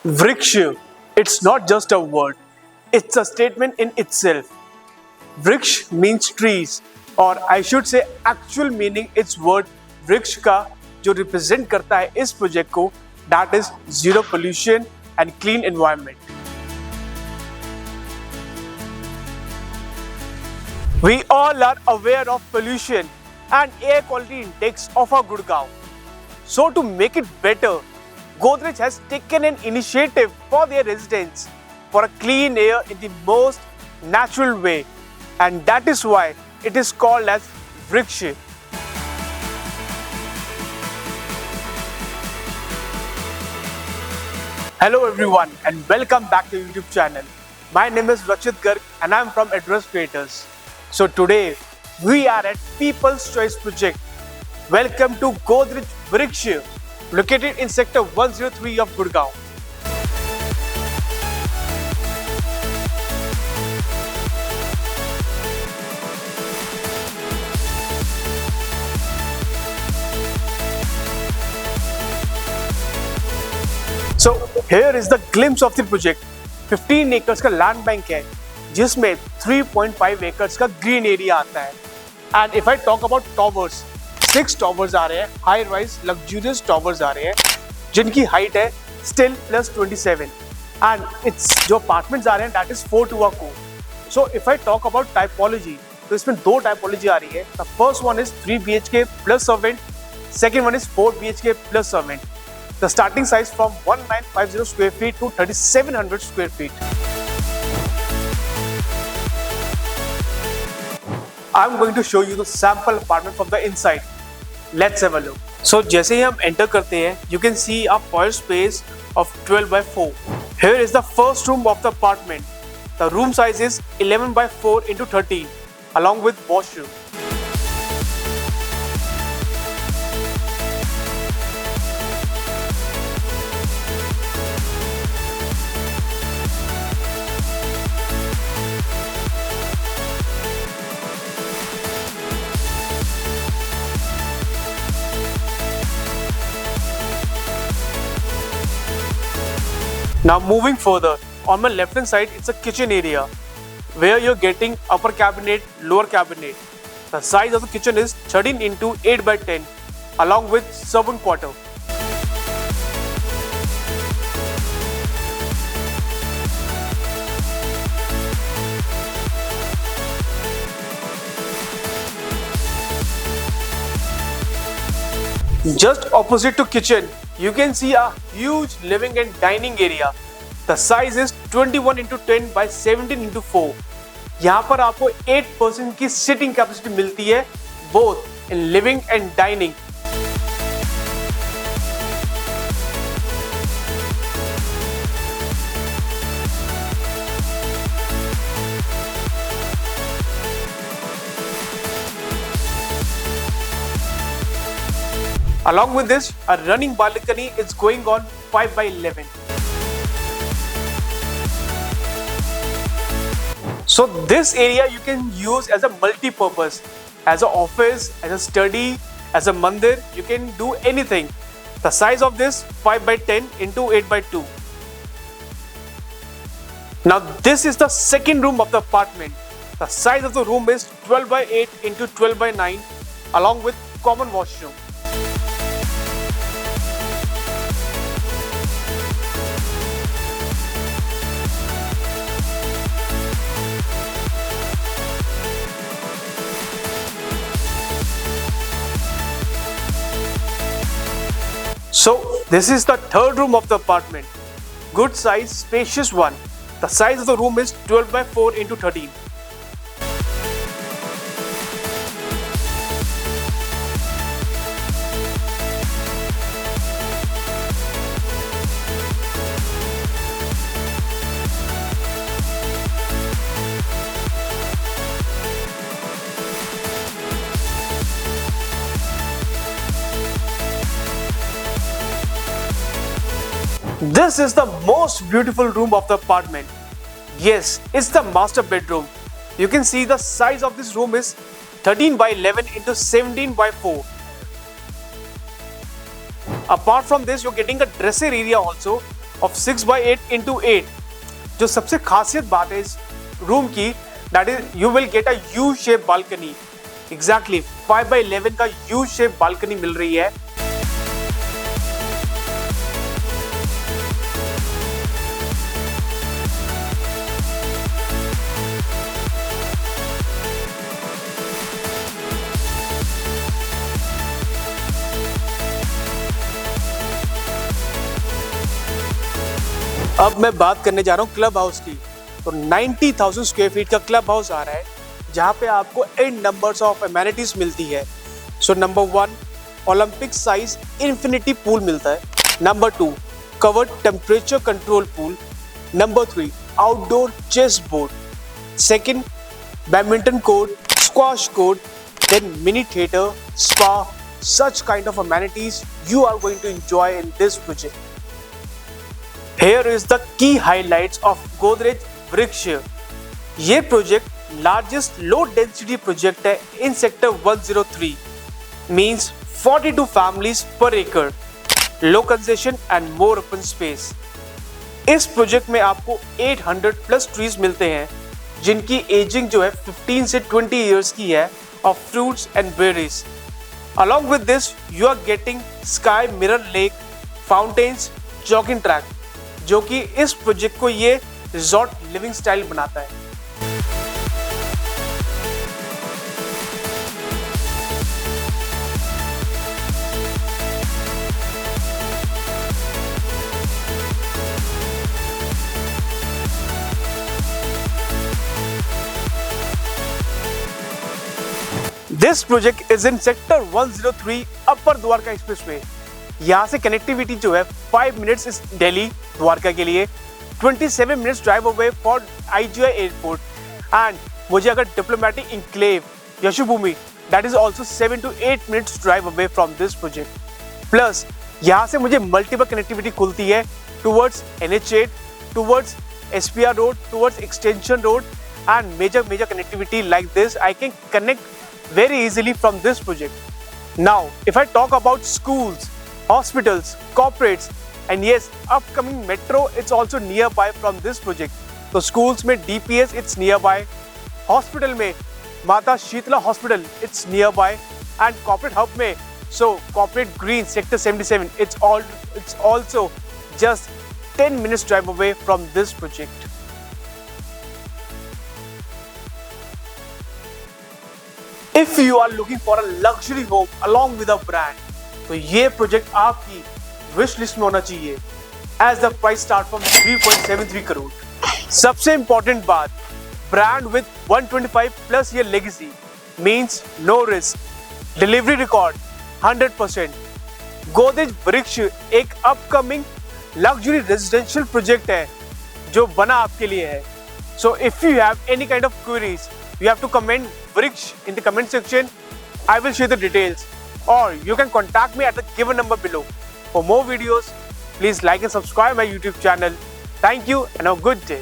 Vriksha, it's not just a word, it's a statement in itself. Vriksh means trees, or I should say actual meaning it's word वृक्ष का जो represent करता है इस project को, that is zero pollution and clean environment. We all are aware of pollution and air quality index of our Gurgaon. So to make it better, Godrej has taken an initiative for their residents for a clean air in the most natural way, and that is why it is called as Vriksha. Hello everyone and welcome back to YouTube channel. My name is Rakshit Garg and I am from Address Creators. So today we are at People's Choice Project. Welcome to Godrej Vriksha, located in Sector 103 of Gurgaon. So here is the glimpse of the project. 15 acres का land bank है, जिसमें 3.5 acres का green area आता है. And if I talk about towers, 6 towers आ रहे हैं, high-rise luxurious towers आ रहे हैं, जिनकी height है still plus 27. And it's जो apartments आ रहे हैं, that is 4 to a core. So if I talk about typology, तो इसमें दो typology आ रही है. The first one is 3 BHK plus servant. Second one is 4 BHK plus servant. The starting size from 1950 square feet to 3700 square feet. I'm going to show you the sample apartment from the inside. Let's have a look. So जैसे ही हम enter करते हैं, you can see a foyer space of 12 by 4. Here is the first room of the apartment. The room size is 11 by 4 into 13, along with washroom. Now moving further, on my left hand side it's a kitchen area where you're getting upper cabinet, lower cabinet. The size of the kitchen is 13 into 8 by 10 along with servant quarter. Just opposite to kitchen, you can see a huge living and dining area. The size is 21 into 10 by 17 into 4. यहाँ पर आपको 8% की sitting capacity मिलती है, both in living and dining. Along with this, a running balcony is going on 5 by 11. So this area you can use as a multi-purpose, as an office, as a study, as a mandir, you can do anything. The size of this 5 by 10 into 8 by 2. Now this is the second room of the apartment. The size of the room is 12 by 8 into 12 by 9 along with common washroom. So this is the third room of the apartment. Good size, spacious one. The size of the room is 12 by 4 into 13. This is the most beautiful room of the apartment. Yes, it's the master bedroom. You can see the size of this room is 13 by 11 into 17 by 4. Apart from this, you're getting a dresser area also of 6x8 into 8। जो सबसे खासियत बात है इस room की, that is you will get a U shape balcony. Exactly 5x11 का U shape balcony मिल रही है। अब मैं बात करने जा रहा हूँ क्लब हाउस की। तो 90,000 स्क्वायर फीट का क्लब हाउस आ रहा है, जहाँ पे आपको एन नंबर्स ऑफ एमेनिटीज मिलती है। So number 1, Olympic size infinity pool मिलता है। Number 2, covered temperature control pool. Number 3, outdoor chess board. Second, badminton court, squash court, then mini theatre, spa, such kind of amenities you are going to enjoy in this project. Here is the key highlights of Godrej Vriksha. ये project largest low density project है in sector 103, means 42 families per acre, low concession and more open space. इस project में आपको 800 plus trees मिलते हैं, जिनकी ageing जो है 15 से 20 इयर्स की है, of fruits and berries. Along with this, you are getting sky mirror lake, fountains, jogging track, जो कि इस प्रोजेक्ट को ये रिजॉर्ट लिविंग स्टाइल बनाता है। This project is in sector 103 upper Dwarka expressway. यहाँ से कनेक्टिविटी जो है 5 मिनट्स इस दिल्ली द्वारका के लिए, 27 minutes drive away for IGI airport, and मुझे अगर diplomatic enclave Yashobhoomi, that is also 7 to 8 minutes drive away from this project. Plus यहाँ से मुझे मल्टीपल कनेक्टिविटी खुलती है towards NH8, towards SPR road, towards extension road, and major connectivity like this I can connect very easily from this project. Now, if I talk about schools, hospitals, corporates, and yes, upcoming metro, it's also nearby from this project. So schools में DPS, it's nearby. Hospital में माता Sheetla Hospital, it's nearby. And corporate hub में, so corporate green sector 77, it's also just 10 minutes drive away from this project. If you are looking for a luxury home along with a brand, तो ये project आपकी wish list में होना चाहिए, as the price start from 3.73 crore. सबसे important बात, brand with 125 plus year legacy, means no risk, delivery record 100%। Godrej Vriksh एक upcoming luxury residential project है जो बना आपके लिए है। So if you have any kind of queries, you have to comment Vriksh in the comment section. I will share the details, or you can contact me at the given number below. For more videos, please like and subscribe my YouTube channel. Thank you and have a good day.